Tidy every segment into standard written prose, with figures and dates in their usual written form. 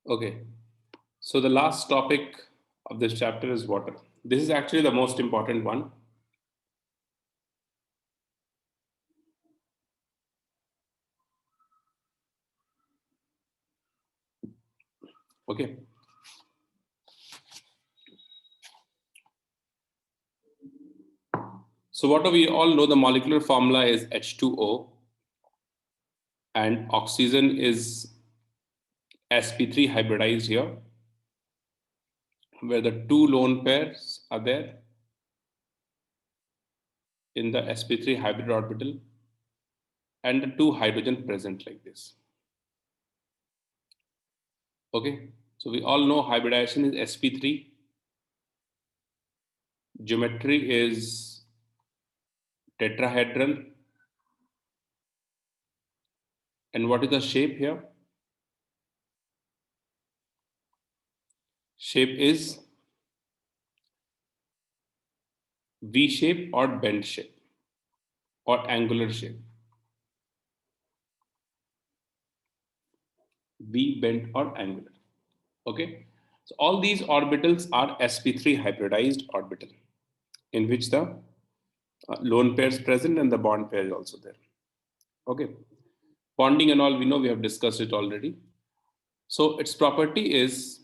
Okay, so the last topic of this chapter is water. This is actually the most important one. Okay, so what do we all know? The molecular formula is H2O, and oxygen is sp3 hybridized here, where the two lone pairs are there in the sp3 hybrid orbital and the two hydrogen present like this. Okay, so we all know hybridization is sp3, geometry is tetrahedral, and what is the shape here? Shape is V shape or bent shape or angular shape. V bent or angular. Okay. So all these orbitals are sp3 hybridized orbital in which the lone pair is present and the bond pair is also there. Okay. Bonding and all we know, we have discussed it already. So its property is,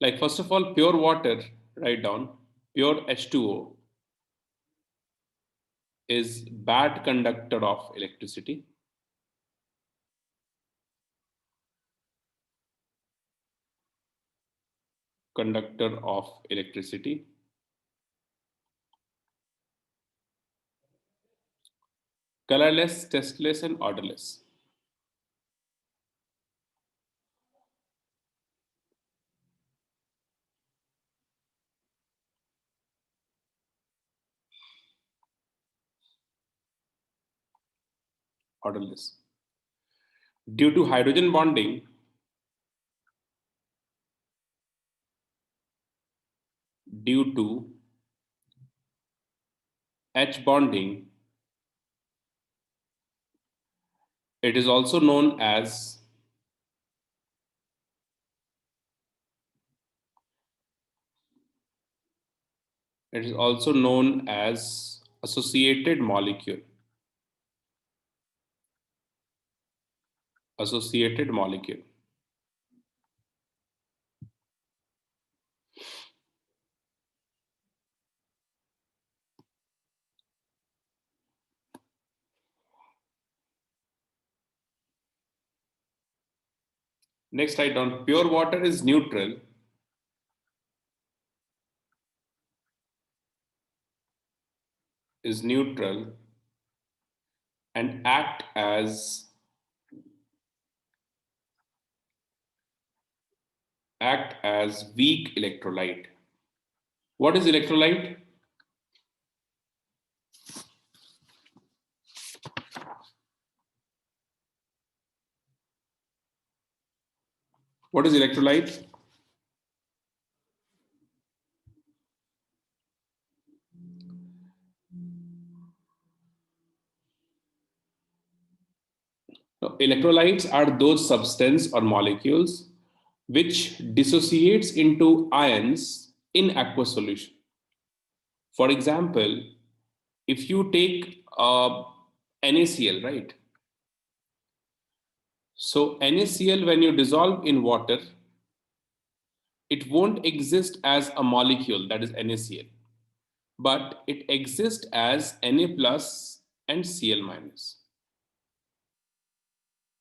like, first of all, pure water, write down, pure H2O is bad conductor of electricity. Conductor of electricity. Colorless, tasteless, and odorless. Odorless. Due to hydrogen bonding, due to H bonding, it is also known as associated molecule. Associated molecule. Next, write down pure water is neutral. Is neutral and act as weak electrolyte. What is electrolyte? What is electrolyte? No, electrolytes are those substance or molecules which dissociates into ions in aqueous solution. For example, if you take NaCl, right? So NaCl, when you dissolve in water, it won't exist as a molecule, that is NaCl, but it exists as Na plus and Cl minus.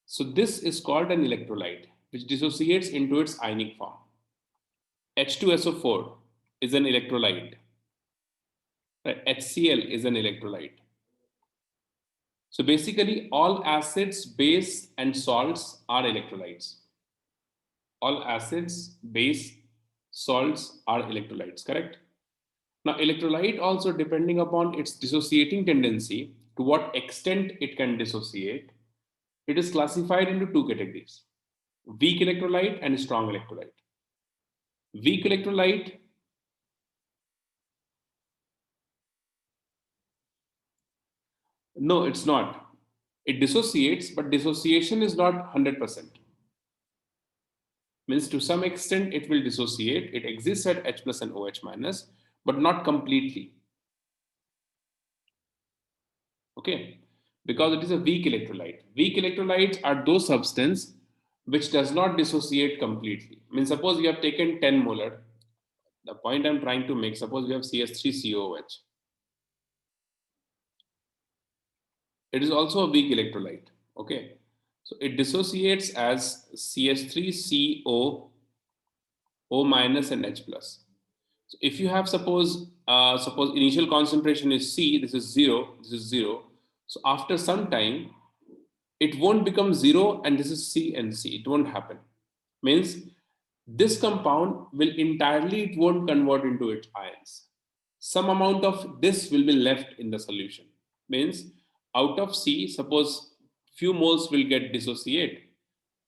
So this is called an electrolyte, which dissociates into its ionic form. H2SO4 is an electrolyte. Right? HCl is an electrolyte. So basically, all acids, base, and salts are electrolytes. All acids, base, salts are electrolytes, correct? Now, electrolyte also, depending upon its dissociating tendency, to what extent it can dissociate, it is classified into two categories: weak electrolyte and strong electrolyte. Weak electrolyte, no, it's not. It dissociates, but dissociation is not 100%. Means to some extent it will dissociate. It exists at H plus and OH minus, but not completely. Okay, because it is a weak electrolyte. Weak electrolytes are those substances which does not dissociate completely. Means suppose you have taken 10 molar. The point I'm trying to make, suppose we have CS3COOH. It is also a weak electrolyte. Okay, so it dissociates as CS3CO O minus and H plus. So if you have suppose initial concentration is C, this is zero, this is zero. So after some time, it won't become zero and this is C and C. It won't happen. Means this compound will entirely, it won't convert into its ions. Some amount of this will be left in the solution. Means out of C, suppose few moles will get dissociate.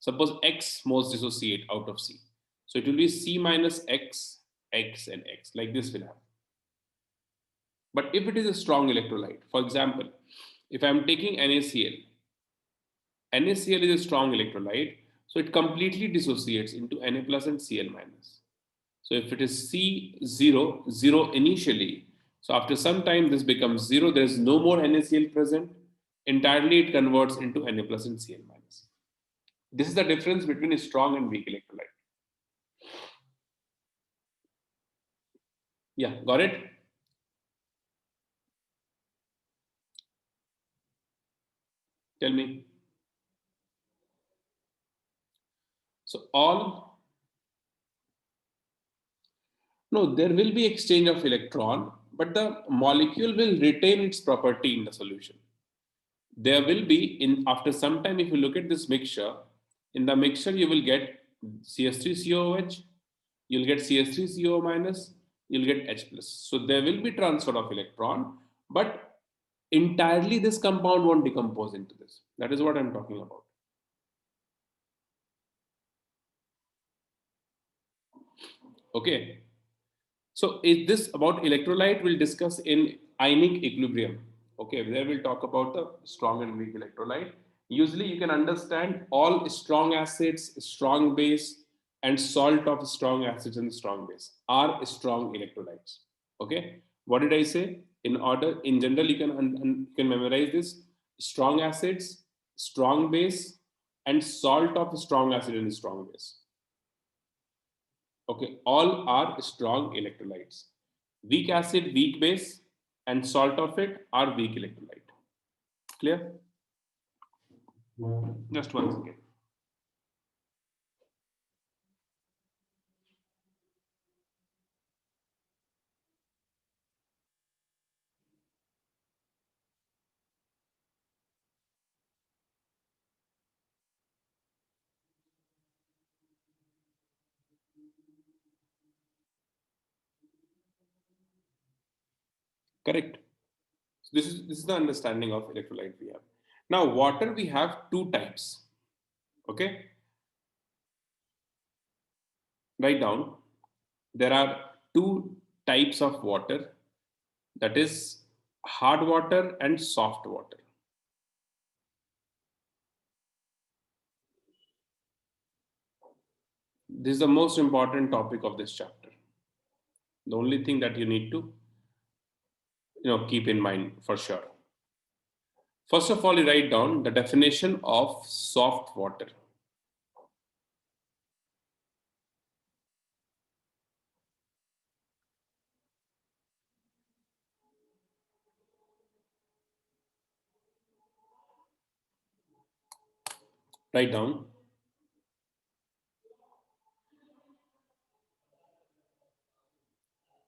Suppose X moles dissociate out of C. So it will be C minus X, X and X. Like this will happen. But if it is a strong electrolyte, for example, if I'm taking NaCl, NaCl is a strong electrolyte, so it completely dissociates into Na plus and Cl minus. So if it is C0, 0 initially, so after some time this becomes 0, there is no more NaCl present, entirely it converts into Na plus and Cl minus. This is the difference between a strong and weak electrolyte. Yeah, got it? Tell me. So all, no, there will be exchange of electron, but the molecule will retain its property in the solution. There will be, in after some time, if you look at this mixture, in the mixture you will get CS3COOH, you'll get CS3CO minus, you'll get H plus. So there will be transfer of electron, but entirely this compound won't decompose into this. That is what I'm talking about. Okay. So is this about electrolyte we'll discuss in ionic equilibrium. Okay, there we'll talk about the strong and weak electrolyte. Usually you can understand all strong acids, strong base, and salt of strong acids and strong base are strong electrolytes. Okay, what did I say? In order, in general, you can memorize this: strong acids, strong base, and salt of strong acid and strong base. Okay, all are strong electrolytes. Weak acid, weak base, and salt of it are weak electrolyte. Clear? Just one second. Correct. So this is the understanding of electrolyte we have. Now, water we have two types. Okay, write down. There are two types of water. That is hard water and soft water. This is the most important topic of this chapter. The only thing that you need to keep in mind for sure. First of all, you write down the definition of soft water. Write down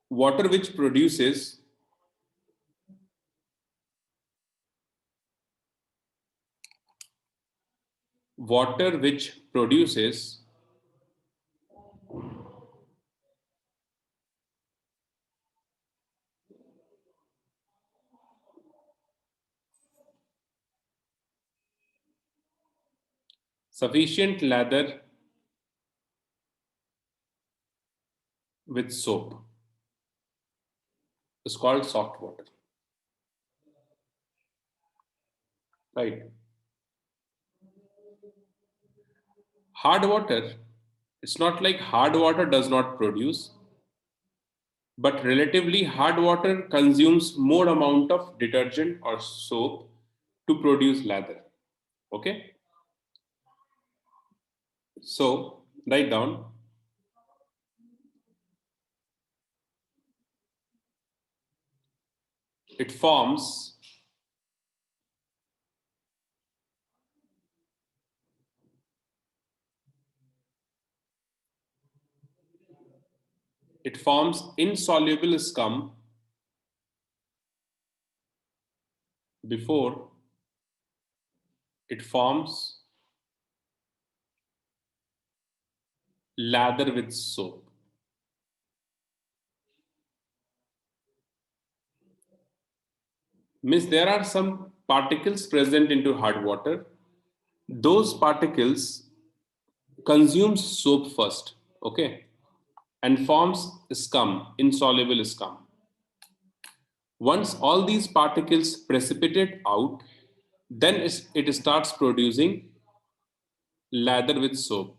water which produces water which produces sufficient lather with soap is called soft water. Right. Hard water, it's not like hard water does not produce, but relatively hard water consumes more amount of detergent or soap to produce lather. Okay, so write down, it forms insoluble scum before it forms lather with soap. Means there are some particles present into hard water. Those particles consumes soap first, okay, and forms scum, insoluble scum. Once all these particles precipitate out, then it starts producing lather with soap.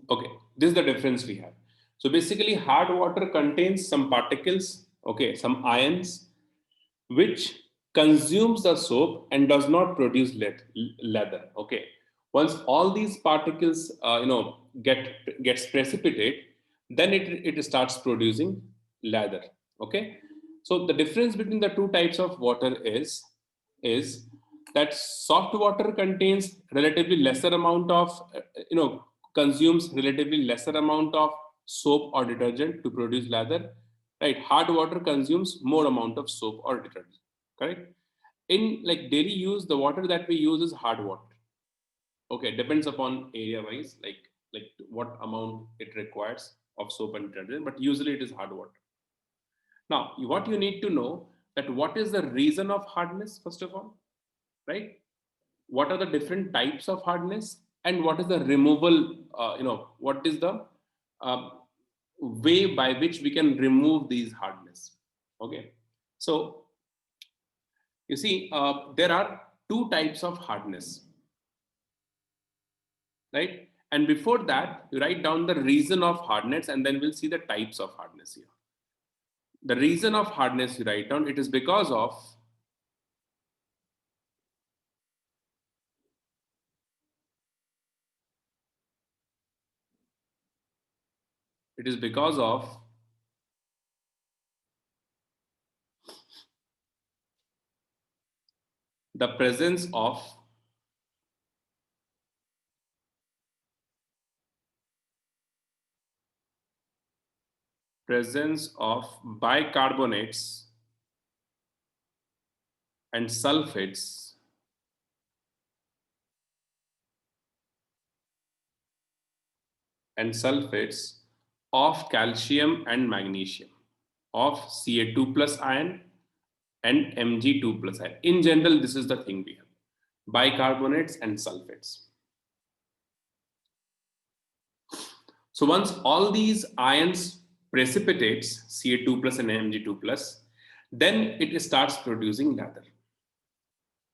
Okay, this is the difference we have. So basically, hard water contains some particles, okay, some ions, which consumes the soap and does not produce leather. Okay, once all these particles, gets precipitate, then it starts producing leather. Okay, so the difference between the two types of water is that soft water contains relatively lesser amount of consumes relatively lesser amount of soap or detergent to produce lather, right? Hard water consumes more amount of soap or detergent, correct? In like daily use, the water that we use is hard water. Okay, depends upon area wise, like what amount it requires of soap and detergent, but usually it is hard water. Now what you need to know, that what is the reason of hardness first of all, right? What are the different types of hardness, and what is the removal, what is the uh, way by which we can remove these hardness. Okay, so you see, there are two types of hardness, right? And before that, you write down the reason of hardness, and then we'll see the types of hardness here. The reason of hardness, you write down, it is because of it is because of the presence of bicarbonates and sulfates of calcium and magnesium, of Ca2 plus ion and Mg2 plus ion. In general, this is the thing we have: bicarbonates and sulfates. So once all these ions precipitates Ca2 plus and Mg2 plus, then it starts producing lather.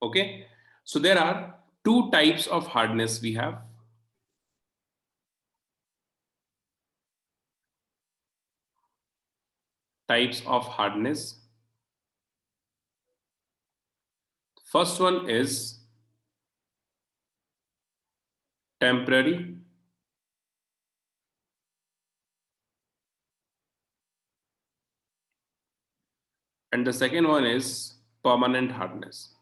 Okay, so there are two types of hardness we have. Types of hardness. First one is temporary. And the second one is permanent hardness.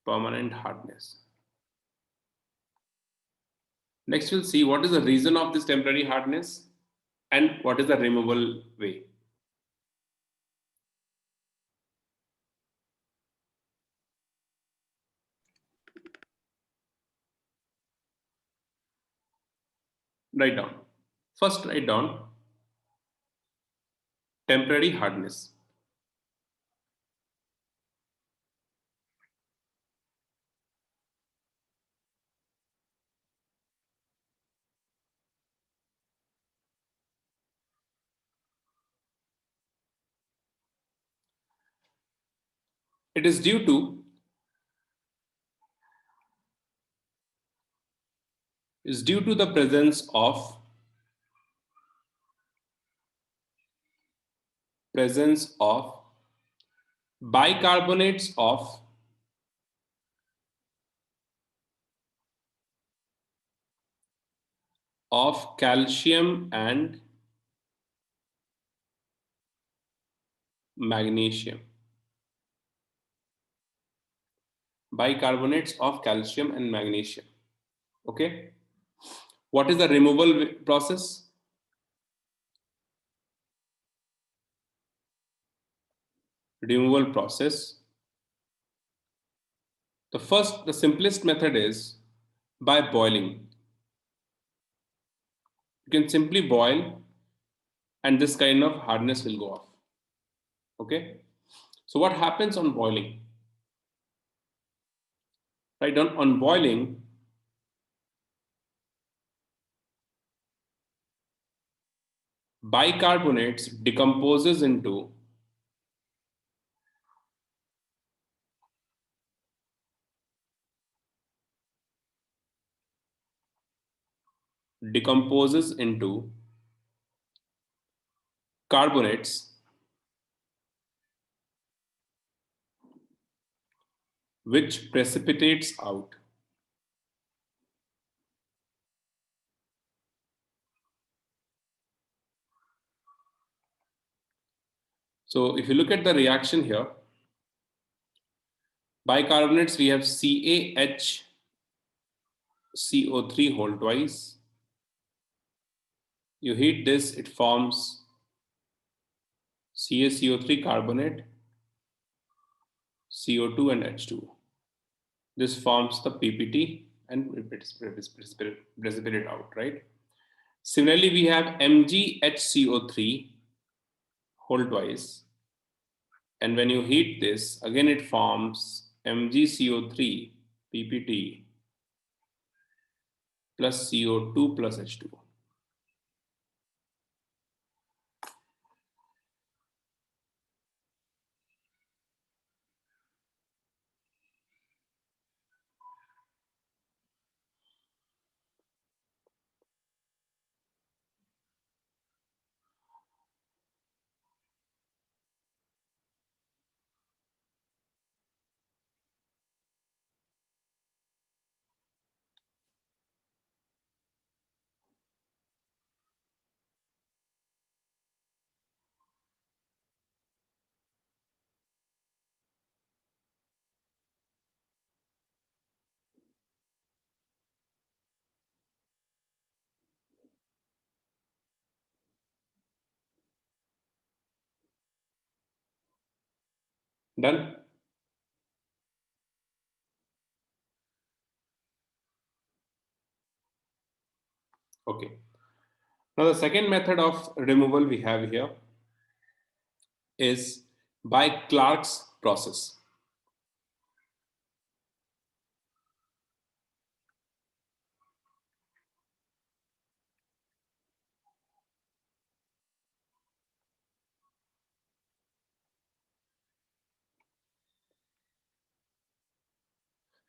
Permanent hardness. Next, we'll see what is the reason of this temporary hardness and what is the removal way. Write down. First, write down temporary hardness. It is due to the presence of bicarbonates of calcium and magnesium. Bicarbonates of calcium and magnesium. Okay. What is the removal process? Removal process. The simplest method is by boiling. You can simply boil and this kind of hardness will go off. Okay. So what happens on boiling? Right, on boiling, bicarbonates decomposes into carbonates, which precipitates out. So if you look at the reaction here, bicarbonates, we have CaHCO3 whole twice. You heat this, it forms CaCO3 carbonate, CO2 and H2. This forms the PPT and precipitate out, right? Similarly, we have MgHCO3 whole twice. And when you heat this, again it forms MgCO3 PPT plus CO2 plus H2. Done? Okay. Now the second method of removal we have here is by Clark's process.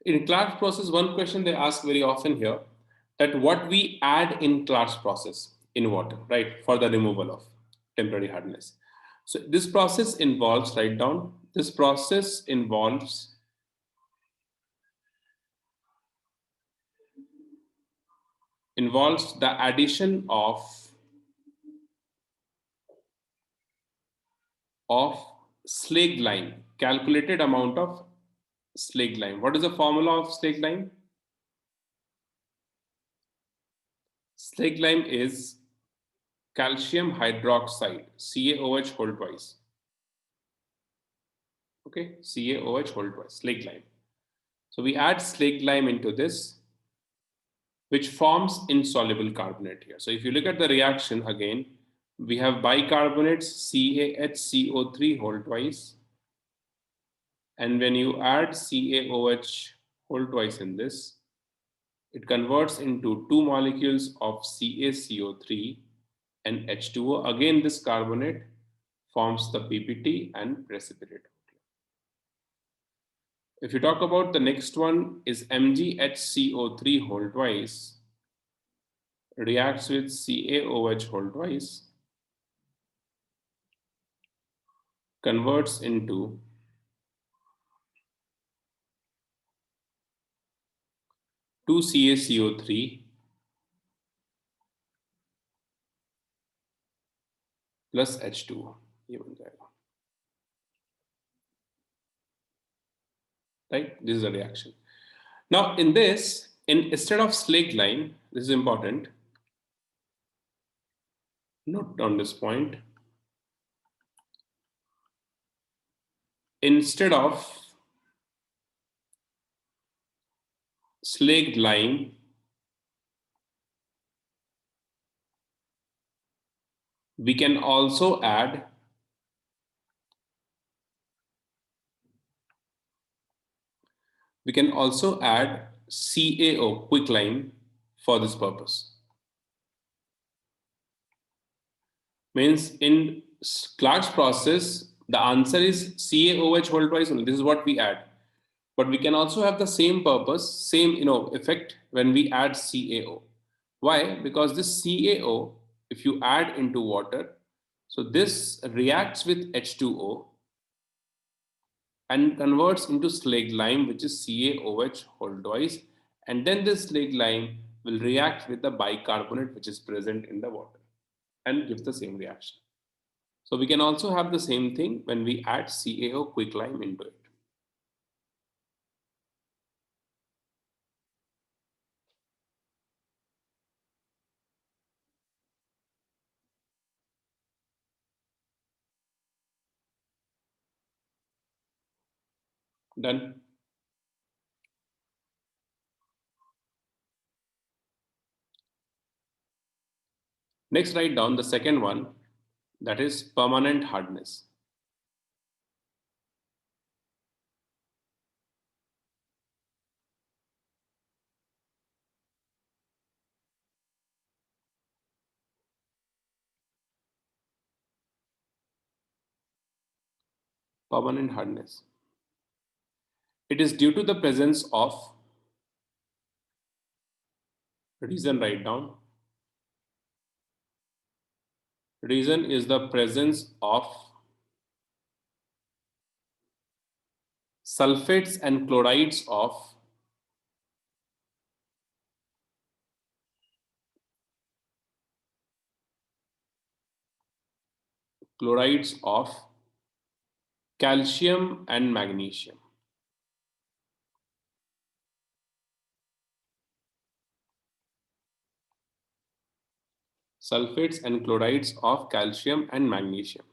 In Clark's process, one question they ask very often here, that what we add in Clark's process in water, right, for the removal of temporary hardness. So this process involves, write down, this process involves the addition of of slaked lime, calculated amount of slaked lime. What is the formula of slaked lime? Slaked lime is calcium hydroxide, CaOH whole twice. Okay, CaOH whole twice, slaked lime. So we add slaked lime into this, which forms insoluble carbonate here. So if you look at the reaction again, we have bicarbonates CaHCO3 whole twice. And when you add CaOH whole twice in this, it converts into two molecules of CaCO3 and H2O. Again, this carbonate forms the PPT and precipitate. If you talk about the next one is MgHCO3 whole twice, reacts with CaOH whole twice, converts into two CaCO3 plus H2O. Right? This is a reaction. Now, in this, instead of slaked lime, this is important. Note down this point. Instead of slaked lime, we can also add CaO, quicklime, for this purpose. Means in Clark's process, the answer is CaOH whole twice only. This is what we add. But we can also have the same purpose, same effect when we add CaO. Why? Because this CaO, if you add into water, so this reacts with H2O and converts into slaked lime, which is CaOH whole twice. And then this slaked lime will react with the bicarbonate, which is present in the water, and gives the same reaction. So we can also have the same thing when we add CaO quicklime into it. Done. Next, write down the second one, that is permanent hardness. Permanent hardness. It is due to the presence of, reason write down. Reason is the presence of sulfates and chlorides of calcium and magnesium. Sulfates and chlorides of calcium and magnesium.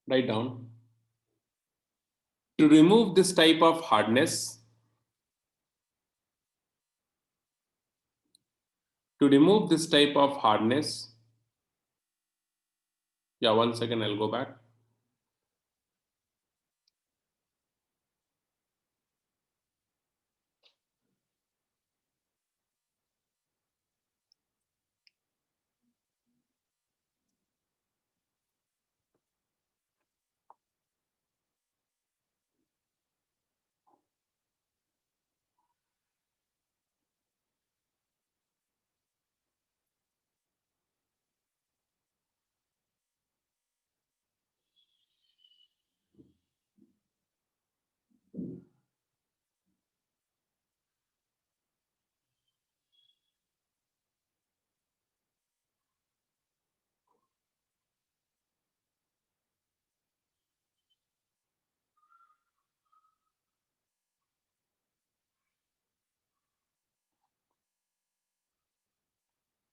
Write down. To remove this type of hardness, yeah, 1 second, I'll go back.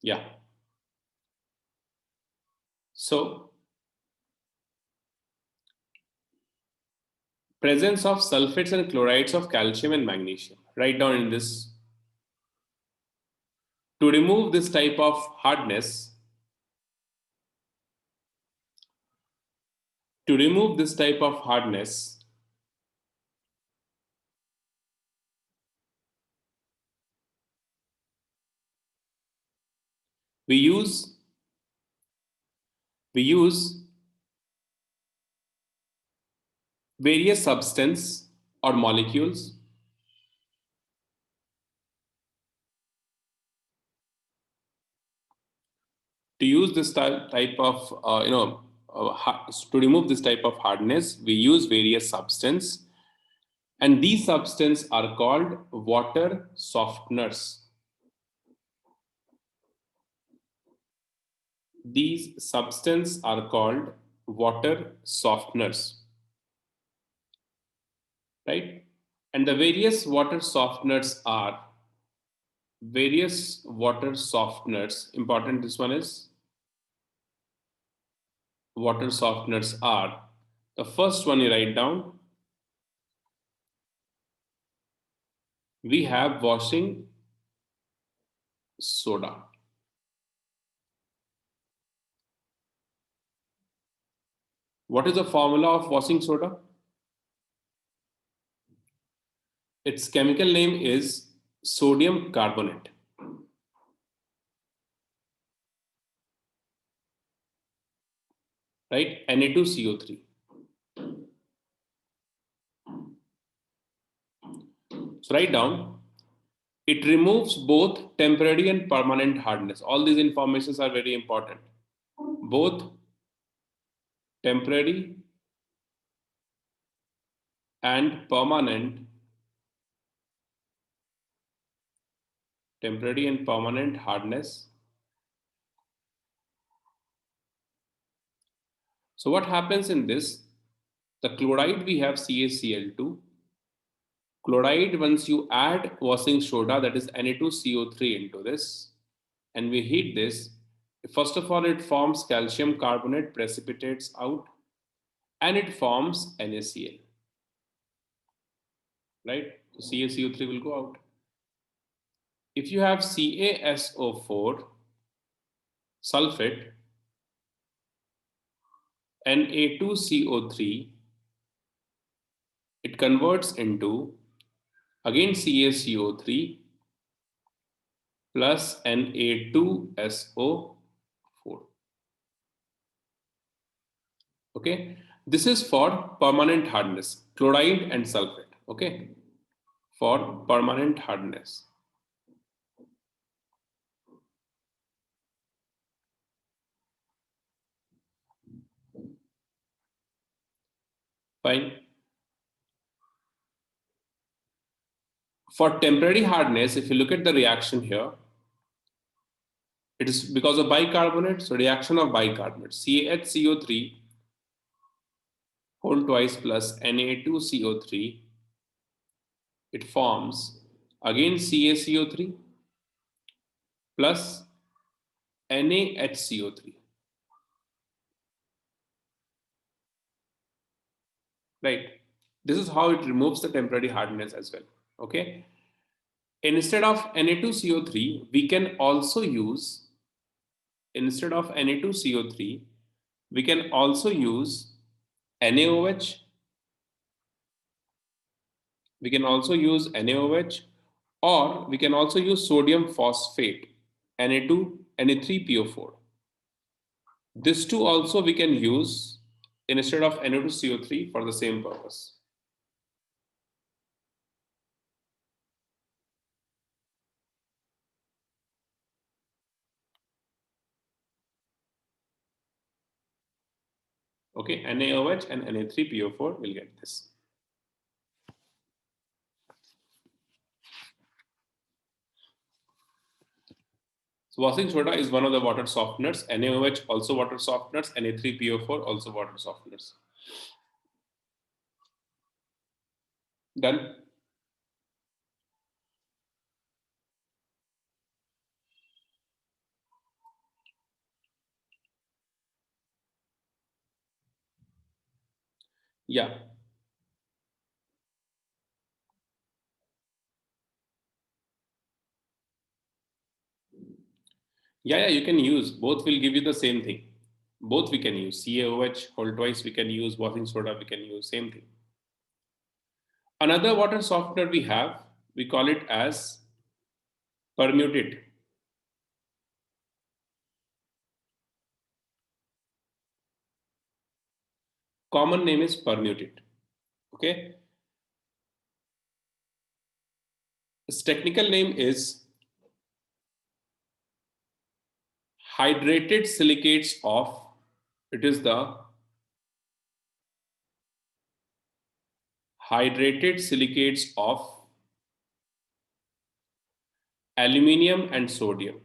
Yeah. So presence of sulfates and chlorides of calcium and magnesium. Write down in this. To remove this type of hardness, to remove this type of hardness, we use we use various substance or molecules to use this type of to remove this type of hardness. We use various substance, and these substance are called water softeners. These substance are called water softeners, right? And the various water softeners, important, this one is water softeners are, the first one you write down, we have washing soda. What is the formula of washing soda? Its chemical name is sodium carbonate, right? Na2CO3. So write down, it removes both temporary and permanent hardness. All these informations are very important. Both temporary and permanent hardness. So what happens in this? The chloride, we have CaCl2. Chloride, once you add washing soda, that is Na2CO3 into this, and we heat this, first of all, it forms calcium carbonate, precipitates out, and it forms NaCl, right? So CaCO3 will go out. If you have CaSO4 sulfate, Na2CO3, it converts into again CaCO3 plus Na2SO4. Okay, this is for permanent hardness, chloride and sulfate. Okay, for permanent hardness. Fine. For temporary hardness, if you look at the reaction here, it is because of bicarbonate, so reaction of bicarbonate, CaHCO3 whole twice plus Na2CO3, it forms again CaCO3 plus NaHCO3, right? This is how it removes the temporary hardness as well, okay? Instead of Na2CO3, we can also use, instead of Na2CO3, we can also use NaOH, we can also use NaOH, or we can also use sodium phosphate, Na3PO4. This two also we can use instead of Na2CO3 for the same purpose. Okay, NaOH and Na3PO4 will get this. So washing soda is one of the water softeners. NaOH also water softeners. Na3PO4 also water softeners. Done. Yeah. Yeah, you can use. Both will give you the same thing. Both we can use. CaOH whole twice we can use. Washing soda we can use. Same thing. Another water softener we have, we call it as permutate. Common name is permutate. Okay. Its technical name is hydrated silicates of, it is the hydrated silicates of aluminium and sodium.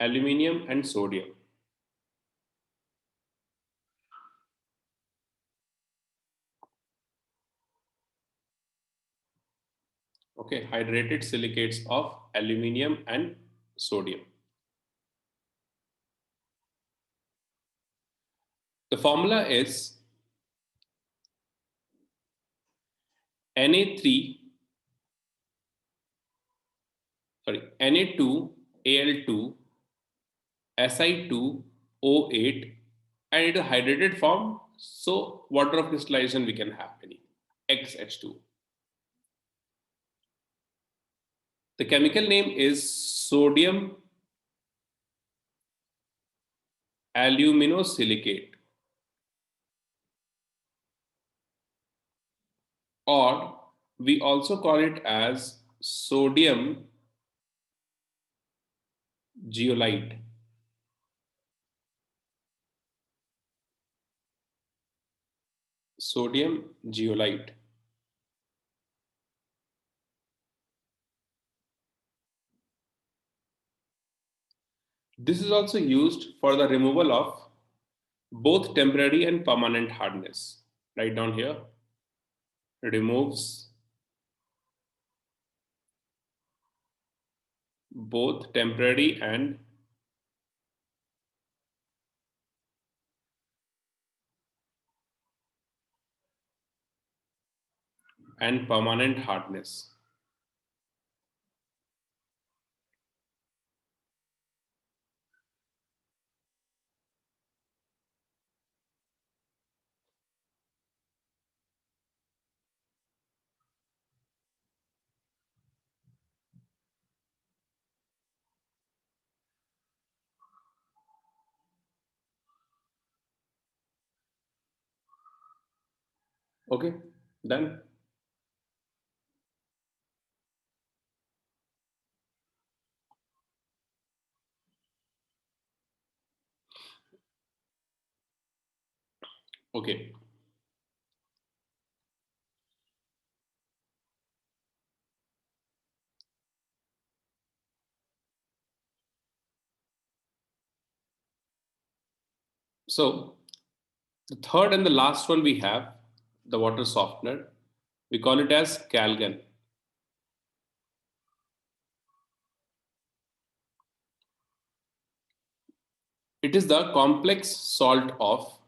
Aluminium and sodium. Okay, hydrated silicates of aluminium and sodium. The formula is Na3, Na2Al2 Si2O8, and it is a hydrated form, so water of crystallization we can have any XH2. The chemical name is sodium aluminosilicate, or we also call it as sodium zeolite. Sodium zeolite. This is also used for the removal of both temporary and permanent hardness. Write down here. Removes both temporary and permanent hardness. Okay, done. Okay. So the third and the last one we have, the water softener. We call it as calgon. It is the complex salt of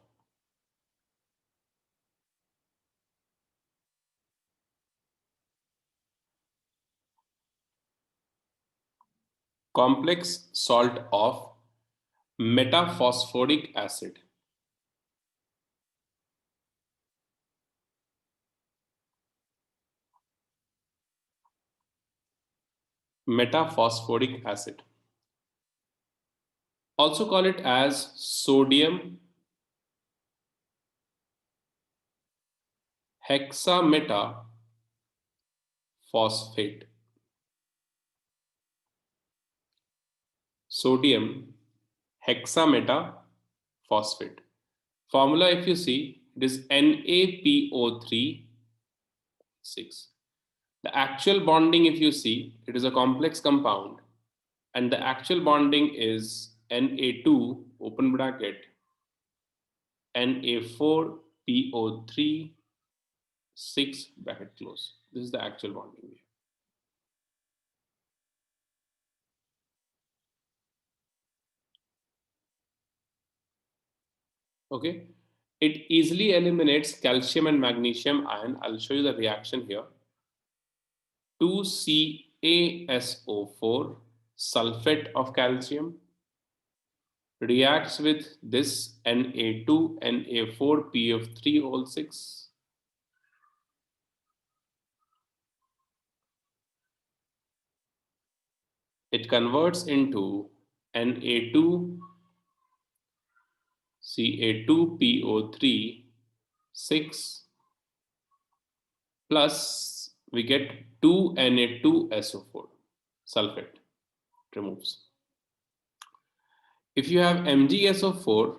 complex salt of metaphosphoric acid. Metaphosphoric acid. Also call it as sodium hexametaphosphate. Sodium hexametaphosphate. Formula, if you see, it is NaPO3 6. The actual bonding, if you see, it is a complex compound, and the actual bonding is Na2 open bracket Na4PO3 6 bracket close. This is the actual bonding. Okay, it easily eliminates calcium and magnesium ion. I'll show you the reaction here. 2CaSO4 sulfate of calcium reacts with this Na2 Na4PF3O6. It converts into Na2 Ca2PO3 6 plus we get 2Na2SO4 sulfate. It removes. If you have MgSO4,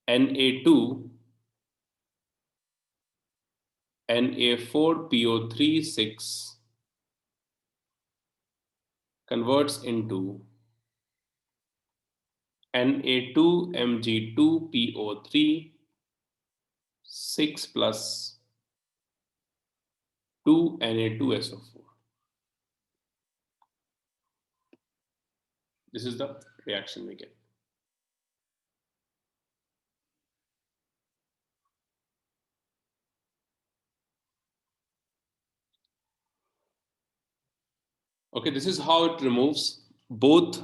Na2 Na4PO3 6 converts into Na2Mg2PO3 6 plus 2Na2SO4. This is the reaction we get. Okay, this is how it removes both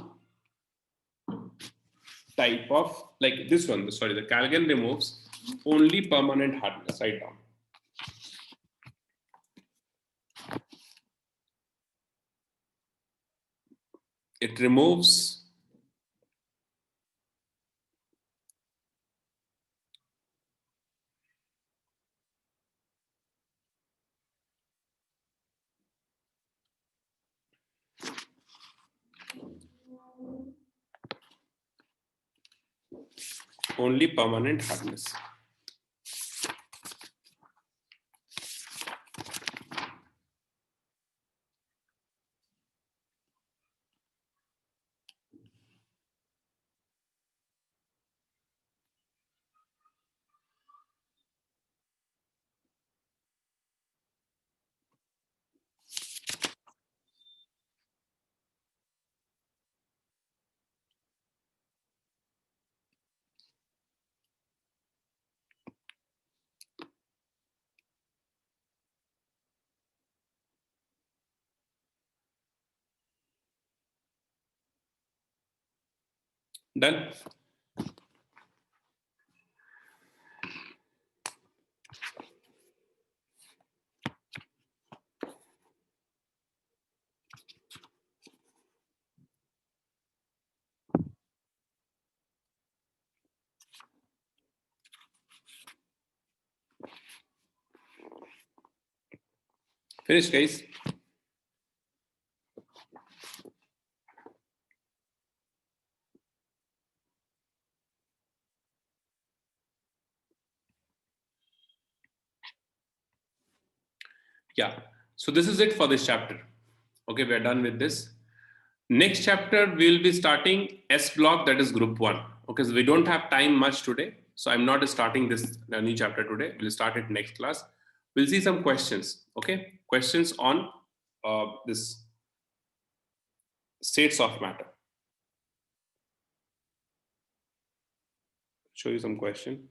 type of, like this one, sorry, the Calgon removes only permanent hardness. Write down. It removes only permanent hardness. Done. Finish, guys. Yeah. So this is it for this chapter. Okay, we're done with this. Next chapter, we'll be starting S block, that is group 1. Okay, so we don't have time much today. So I'm not starting this new chapter today. We'll start it next class. We'll see some questions. Okay, questions on this states of matter. Show you some question.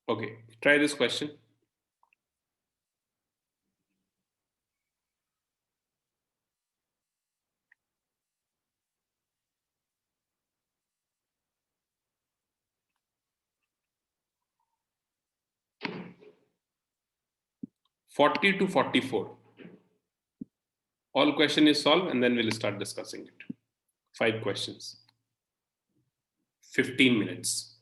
Okay, try this question. (40 to 44). All question is solved and then we'll start discussing it. 5 questions. 15 minutes.